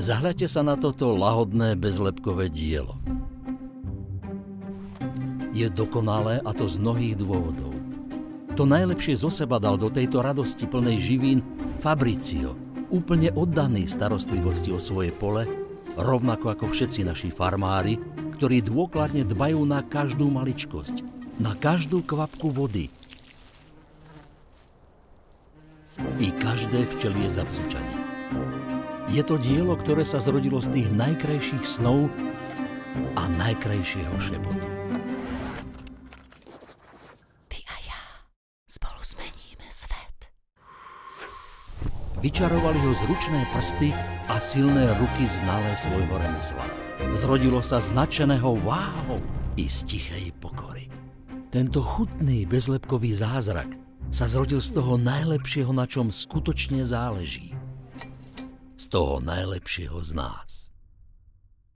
Zahľadte sa na toto lahodné bezlepkové dielo. Je dokonalé, a to z mnohých dôvodov. To najlepšie zo seba dal do tejto radosti plnej živín Fabrizio, úplne oddaný starostlivosti o svoje pole, rovnako ako všetci naši farmári, ktorí dôkladne dbajú na každú maličkosť, na každú kvapku vody i každé včelie zabzučanie. Je to dielo, ktoré sa zrodilo z tých najkrajších snov a najkrajšieho šepotu. Ty a ja spolu zmeníme svet. Vyčarovali ho zručné prsty a silné ruky znalé svojho remesla. Zrodilo sa z nadšeného wow i z tichej pokory. Tento chutný bezlepkový zázrak sa zrodil z toho najlepšieho, na čom skutočne záleží. Z toho najlepšieho z nás.